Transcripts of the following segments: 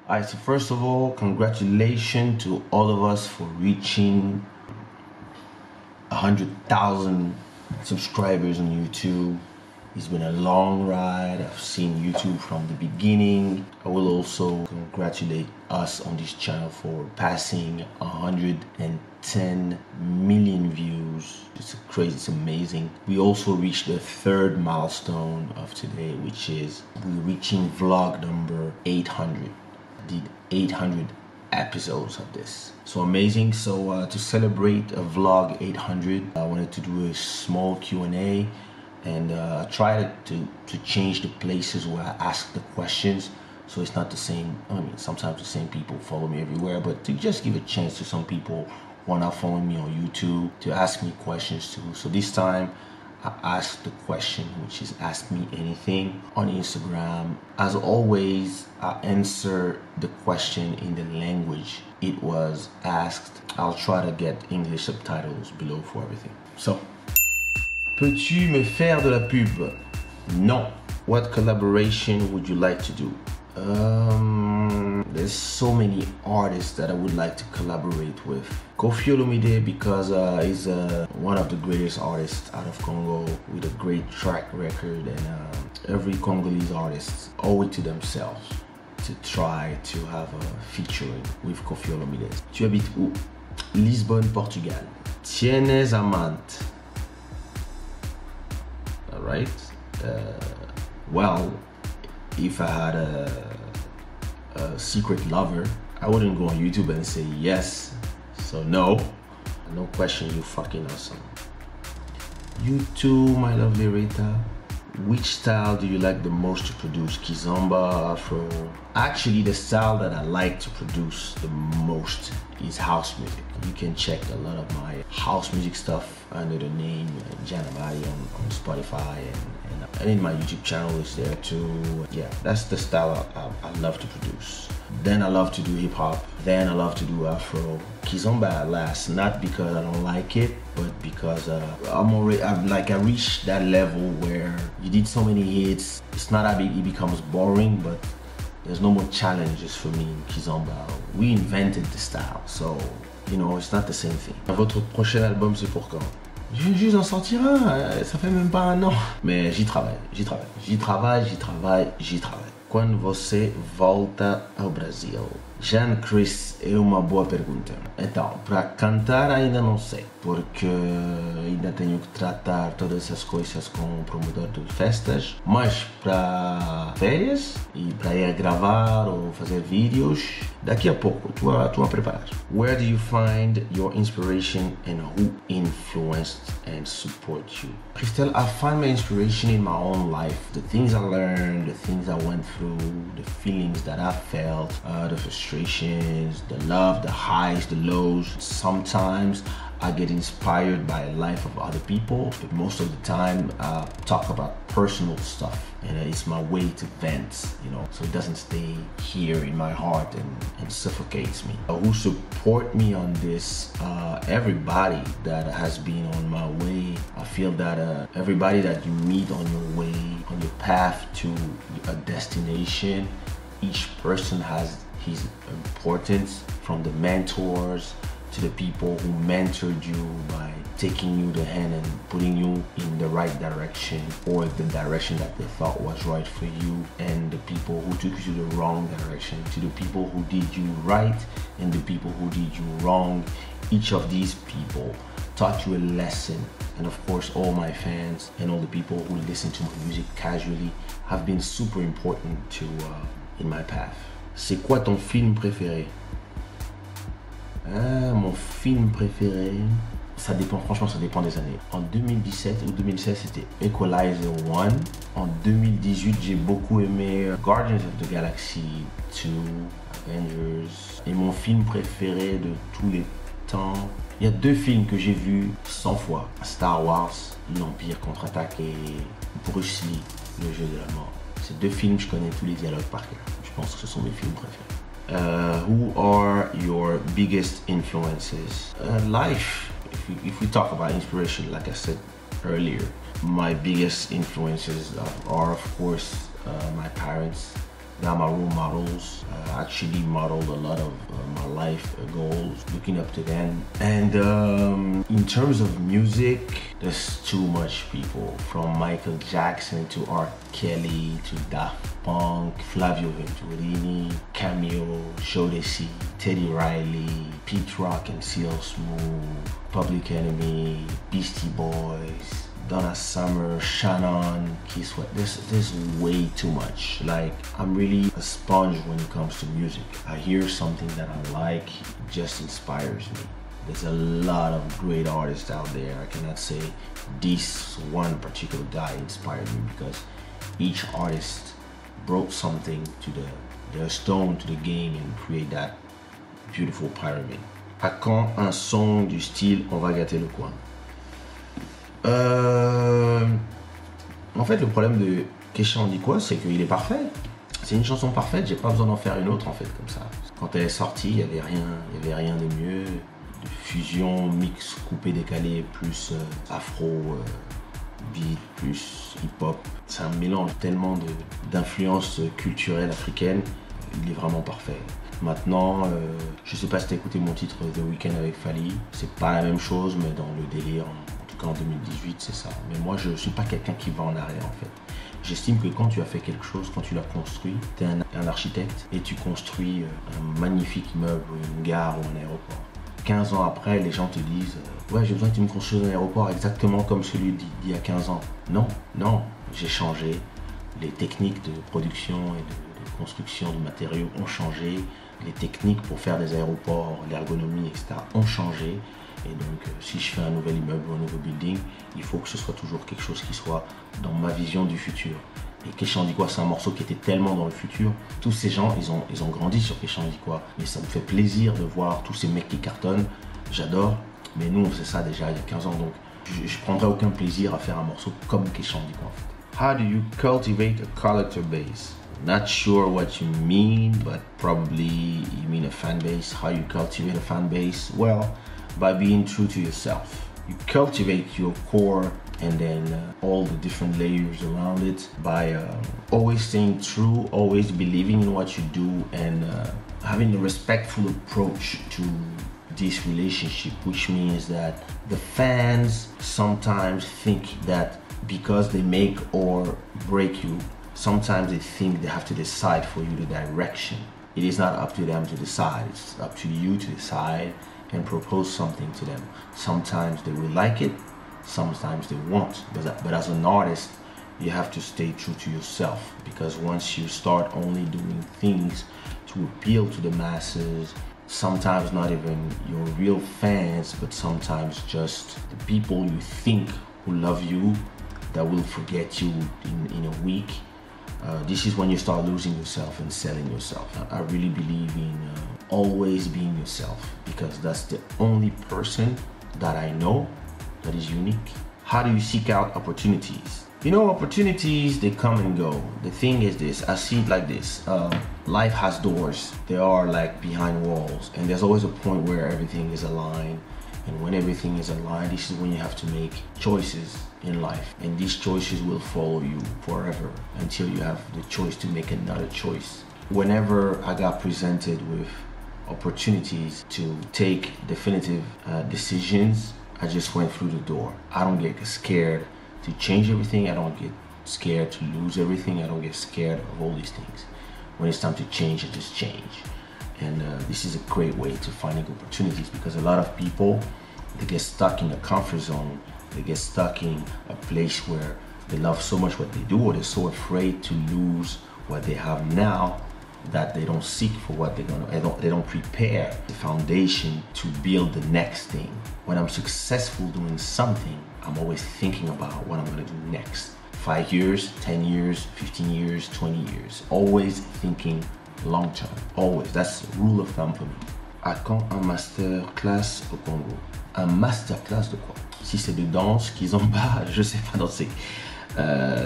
Alright, so first of all, congratulations to all of us for reaching 100,000 subscribers on YouTube. It's been a long ride. I've seen YouTube from the beginning. I will also congratulate us on this channel for passing 110 million views. It's crazy, it's amazing. We also reached the third milestone of today, which is we're reaching vlog number 800. I did 800 episodes of this, so amazing. So to celebrate a vlog 800, I wanted to do a small Q&A and try to change the places where I ask the questions, so it's not the same. I mean, sometimes the same people follow me everywhere, but to just give a chance to some people who are not following me on YouTube to ask me questions too. So this time I asked the question, which is ask me anything, on Instagram. As always, I answer the question in the language it was asked. I'll try to get English subtitles below for everything. So, peux-tu me faire de la pub? Non. What collaboration would you like to do? There's so many artists that I would like to collaborate with. Koffi Olomide, because he's one of the greatest artists out of Congo with a great track record, and every Congolese artist owe it to themselves to try to have a featuring with Koffi Olomide. Tu habites où? Lisbonne, Portugal. Tienes amante? Alright. Well, if I had a secret lover, I wouldn't go on YouTube and say yes. So no question, you fucking awesome. You too, my lovely Rita. Which style do you like the most to produce? Kizomba, Afro? Actually, the style that I like to produce the most is house music. You can check a lot of my house music stuff under the name Janamari on Spotify, and in my YouTube channel is there too. Yeah, that's the style I love to produce. Then I love to do hip hop. Then I love to do Afro. Kizomba at last, not because I don't like it, but because I reached that level where you did so many hits. It's not that it becomes boring, but there's no more challenges for me in Kizomba. We invented the style, so you know, it's not the same thing. Votre prochain album, c'est pour quand? Je viens juste d'en sortir un, ça fait même pas un an. Mais j'y travaille. Quando você volta ao Brasil? Jean Chris, é uma boa pergunta. Então, para cantar ainda não sei, porque ainda tenho que tratar todas essas coisas com o promotor de festas, mas para férias e para ir gravar ou fazer vídeos, daqui a pouco, estou a preparar. Where do you find your inspiration and who influenced and support you? Christelle, I find my inspiration in my own life. The things I learned, the things I went through, the feelings that I felt, the frustrations, the love, the highs, the lows. Sometimes I get inspired by the life of other people, but most of the time I talk about personal stuff, and it's my way to vent, you know, so it doesn't stay here in my heart and suffocates me. Who support me on this? Everybody that has been on my way. I feel that everybody that you meet on your way, on your path to a destination, each person has his importance, from the mentors to the people who mentored you by taking you the hand and putting you in the right direction, or the direction that they thought was right for you, and the people who took you to the wrong direction, to the people who did you right and the people who did you wrong. Each of these people taught you a lesson, and of course all my fans and all the people who listen to my music casually have been super important to in my path. C'est quoi ton film préféré? Mon film préféré, ça dépend, franchement ça dépend des années. En 2017 ou 2016 c'était Equalizer 1. En 2018 j'ai beaucoup aimé Guardians of the Galaxy 2, Avengers. Et mon film préféré de tous les temps, il y a deux films que j'ai vus 100 fois. Star Wars, l'Empire contre-attaque, et Bruce Lee, le jeu de la mort. Ces deux films, je connais tous les dialogues par cœur. Je pense que ce sont mes films préférés. Who are your biggest influences? Life. If we talk about inspiration, like I said earlier, my biggest influences are of course my parents, They're my role models. Actually modeled a lot of my life goals, looking up to them. And in terms of music, there's too much people, from Michael Jackson to R. Kelly to Daft Punk, Flavio Venturini, Cameo, Jodeci, Teddy Riley, Pete Rock and CL Smooth, Public Enemy, Beastie Boys, Donna Summer, Shannon, Keith Sweat. There's way too much. Like, I'm really a sponge when it comes to music. I hear something that I like, it just inspires me. There's a lot of great artists out there. I cannot say this one particular guy inspired me, because each artist brought something to their stone to the game and create that beautiful pyramid. À quand un son du style On va gâter le coin? En fait, le problème de Kaysha on dit quoi, c'est qu'il est parfait. C'est une chanson parfaite, j'ai pas besoin d'en faire une autre en fait comme ça. Quand elle est sortie, il y avait rien de mieux. De fusion, mix, coupé, décalé, plus afro, beat, plus hip-hop. C'est un mélange tellement d'influences culturelles africaines. Il est vraiment parfait. Maintenant, je sais pas si t'as écouté mon titre The Weeknd avec Fally. C'est pas la même chose, mais dans le délire. En tout cas en 2018, c'est ça. Mais moi, je suis pas quelqu'un qui va en arrière en fait. J'estime que quand tu as fait quelque chose, quand tu l'as construit, tu es un architecte et tu construis un magnifique immeuble, une gare ou un aéroport. 15 ans après, les gens te disent ouais, j'ai besoin que tu me construises un aéroport exactement comme celui d'il y a 15 ans. Non, non, j'ai changé. Les techniques de production et de construction de matériaux ont changé. Les techniques pour faire des aéroports, l'ergonomie, etc. ont changé. Et donc, si je fais un nouvel immeuble ou un nouveau building, il faut que ce soit toujours quelque chose qui soit dans ma vision du futur. Et Kaysha on dit quoi, c'est un morceau qui était tellement dans le futur. Tous ces gens, ils ont grandi sur Kaysha on dit quoi. Mais ça me fait plaisir de voir tous ces mecs qui cartonnent. J'adore. Mais nous, on faisait ça déjà il y a 15 ans. Donc, je prendrais aucun plaisir à faire un morceau comme Kaysha on dit quoi en fait. How do you cultivate a collector base? Not sure what you mean, but probably you mean a fan base. How you cultivate a fan base? Well, by being true to yourself. You cultivate your core and then all the different layers around it by always staying true, always believing in what you do, and having a respectful approach to this relationship, which means that the fans sometimes think that because they make or break you, sometimes they think they have to decide for you the direction. It is not up to them to decide, it's up to you to decide and propose something to them. Sometimes they will like it, sometimes they won't. But as an artist, you have to stay true to yourself, because once you start only doing things to appeal to the masses, sometimes not even your real fans, but sometimes just the people you think who love you that will forget you in a week, this is when you start losing yourself and selling yourself. I really believe in always being yourself, because that's the only person that I know that is unique. How do you seek out opportunities? You know, opportunities, they come and go. The thing is this, I see it like this. Life has doors. They are like behind walls, and there's always a point where everything is aligned. And when everything is aligned, this is when you have to make choices in life. And these choices will follow you forever until you have the choice to make another choice. Whenever I got presented with opportunities to take definitive decisions, I just went through the door. I don't get scared to change everything. I don't get scared to lose everything. I don't get scared of all these things. When it's time to change, I just change. And this is a great way to finding opportunities, because a lot of people, they get stuck in a comfort zone. They get stuck in a place where they love so much what they do, or they're so afraid to lose what they have now that they don't seek for what they're gonna, they don't prepare the foundation to build the next thing. When I'm successful doing something, I'm always thinking about what I'm gonna do next. 5 years, 10 years, 15 years, 20 years. Always thinking long term, always. That's the rule of thumb for me. À quand un masterclass au Congo? Un masterclass de quoi? Si c'est de danse, Kizomba, je sais pas danser.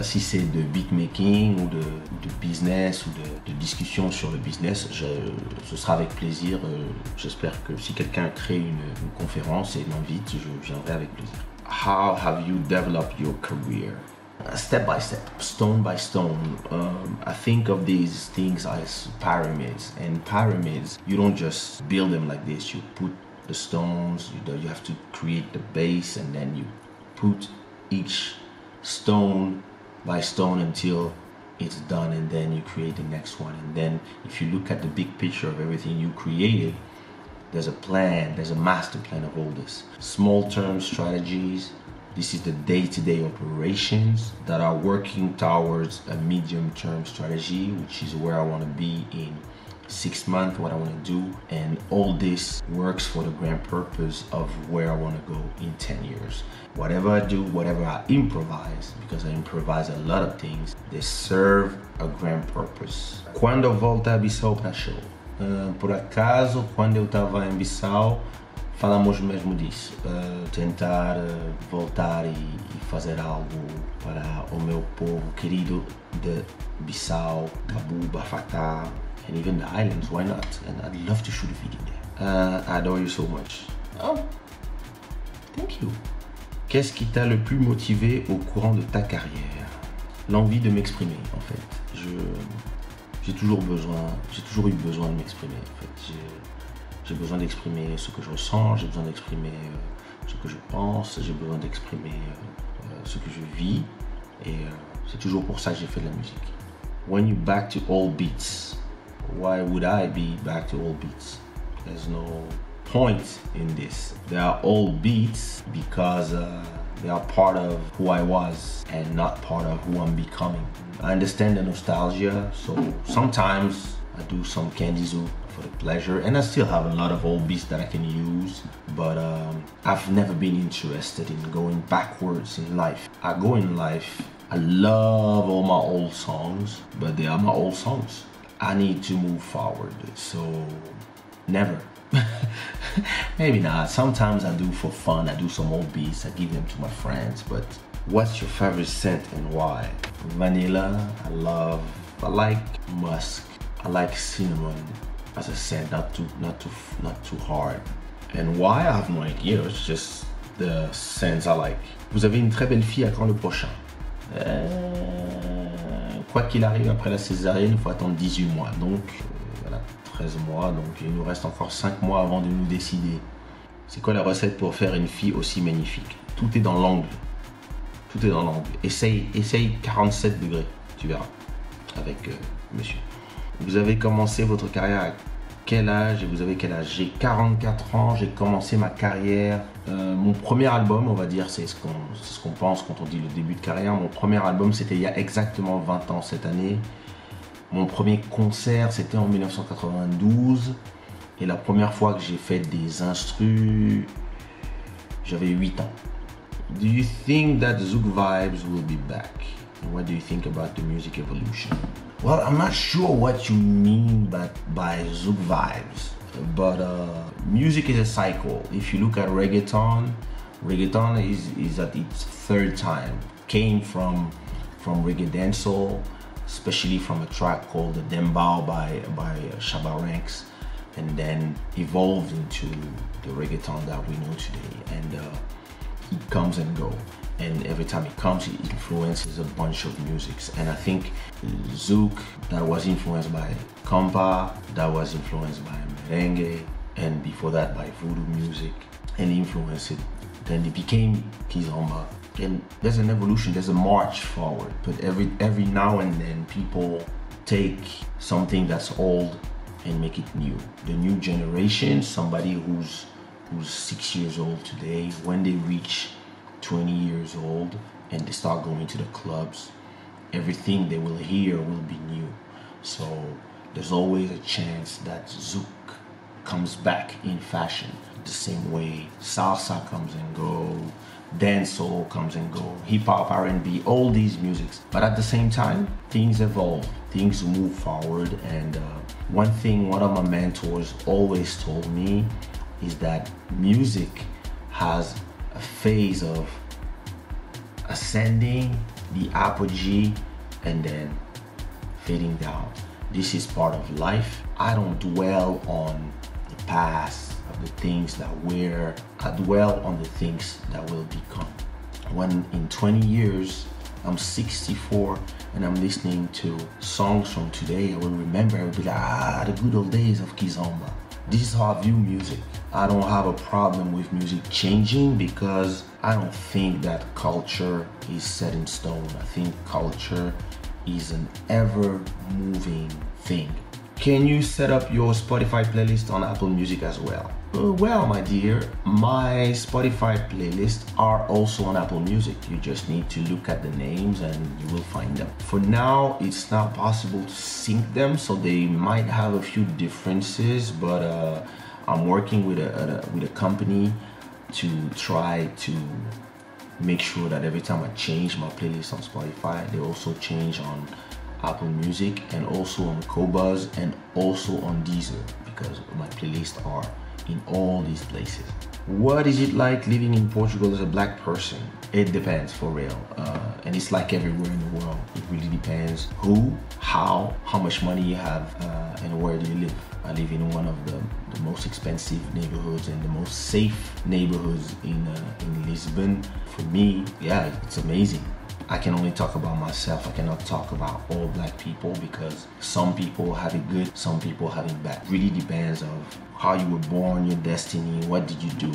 Si c'est de beatmaking ou de business ou de discussion sur le business, ce sera avec plaisir. J'espère que si quelqu'un crée une conférence et m'invite, je viendrai avec plaisir. How have you developed your career? step by step, stone by stone. I think of these things as pyramids, and pyramids, you don't just build them like this. You put the stones, you have to create the base, and then you put each stone by stone until it's done, and then you create the next one. And then if you look at the big picture of everything you created, there's a plan, there's a master plan of all this. Small term strategies. This is the day-to-day operations that are working towards a medium-term strategy, which is where I want to be in 6 months, what I want to do. And all this works for the grand purpose of where I want to go in 10 years. Whatever I do, whatever I improvise, because I improvise a lot of things, they serve a grand purpose. Quando volta a Bissau para show? Por acaso, quando eu estava em Bissau, falamos mesmo disso, tentar voltar e fazer algo para o meu povo querido de Bissau, Cabo, Bafatá, and even the islands, why not? And I'd love to shoot a video there. I adore you so much. Oh, thank you. Qu'est-ce qui t'a le plus motivé au courant de ta carrière? L'envie de m'exprimer, en fait. J'ai toujours eu besoin de m'exprimer, en fait. J'ai besoin d'exprimer ce que je ressens, j'ai besoin d'exprimer ce que je pense, j'ai besoin d'exprimer ce que je vis, et c'est toujours pour ça que j'ai fait de la musique. When you back to old beats, why would I be back to old beats? There's no point in this. They are old beats because they are part of who I was and not part of who I'm becoming. I understand the nostalgia, so sometimes I do some candy zoo for the pleasure, and I still have a lot of old beats that I can use, but I've never been interested in going backwards in life. I go in life, I love all my old songs, but they are my old songs. I need to move forward, so never. Maybe not. Sometimes I do for fun, I do some old beats, I give them to my friends, but what's your favorite scent and why? Vanilla, I like musk, I like cinnamon as a scent, not too hard. And why? I have no idea, it's just the scents I like. Vous avez une très belle fille, à quand le prochain? Quoi qu'il arrive, après la césarienne, il faut attendre 18 mois. Donc, voilà, 13 mois. Donc, il nous reste encore 5 mois avant de nous décider. C'est quoi la recette pour faire une fille aussi magnifique? Tout est dans l'angle. Tout est dans l'angle. Essaye 47 degrés, tu verras, avec monsieur. Vous avez commencé votre carrière à quel âge et vous avez quel âge? J'ai 44 ans, j'ai commencé ma carrière. Mon premier album, on va dire, c'est ce qu'on pense quand on dit le début de carrière. Mon premier album, c'était il y a exactement 20 ans cette année. Mon premier concert, c'était en 1992. Et la première fois que j'ai fait des instrus, j'avais 8 ans. Do you think that Zouk Vibes will be back? And what do you think about the music evolution? Well, I'm not sure what you mean by Zouk Vibes, but music is a cycle. If you look at reggaeton is at its third time. Came from reggae dancehall, especially from a track called the Dembao by Shabba Ranks, and then evolved into the reggaeton that we know today. And it comes and goes, and every time it comes, it influences a bunch of musics. And I think Zouk, that was influenced by compa, that was influenced by merengue, and before that by voodoo music, and influenced it. Then it became Kizomba, and there's an evolution, there's a march forward. But every now and then, people take something that's old and make it new. The new generation, somebody who's 6 years old today, when they reach 20 years old and they start going to the clubs, everything they will hear will be new. So there's always a chance that Zouk comes back in fashion, the same way salsa comes and go, dancehall comes and go, hip-hop, R&B, all these musics. But at the same time, things evolve, things move forward. And one thing one of my mentors always told me is that music has a phase of ascending, the apogee, and then fading down. This is part of life. I don't dwell on the past of the things that were. I dwell on the things that will become. When in 20 years I'm 64 and I'm listening to songs from today, I will remember, I will be like, the good old days of Kizomba. This is how I view music. I don't have a problem with music changing because I don't think that culture is set in stone. I think culture is an ever-moving thing. Can you set up your Spotify playlist on Apple Music as well? Well, my dear, my Spotify playlists are also on Apple Music. You just need to look at the names and you will find them. For now, it's not possible to sync them, so they might have a few differences, but I'm working with a company to try to make sure that every time I change my playlist on Spotify, they also change on Apple Music and also on Qobuz and also on Deezer, because my playlists are in all these places. What is it like living in Portugal as a black person? It depends, for real, and it's like everywhere in the world. It really depends who, how much money you have, and where do you live. I live in one of the most expensive neighborhoods and the most safe neighborhoods in Lisbon. For me, yeah, it's amazing. I can only talk about myself. I cannot talk about all black people because some people have it good, some people have it bad. It really depends of how you were born, your destiny, what did you do?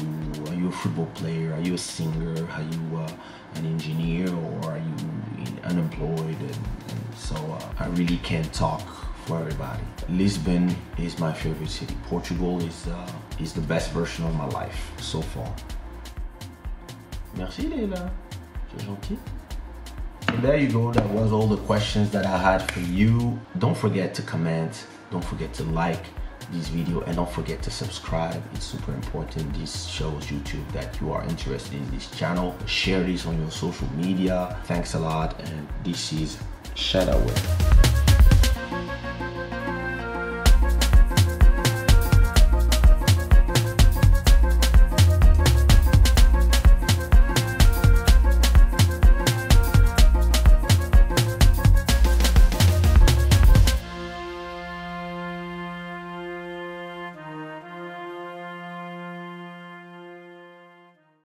Are you a football player? Are you a singer? Are you an engineer, or are you unemployed? And so I really can't talk for everybody. Lisbon is my favorite city. Portugal is the best version of my life so far. Merci Leila, c'est gentil. So there you go, that was all the questions that I had for you. Don't forget to comment, don't forget to like this video, and don't forget to subscribe. It's super important. This shows YouTube that you are interested in this channel. Share this on your social media. Thanks a lot, and this is Shadow.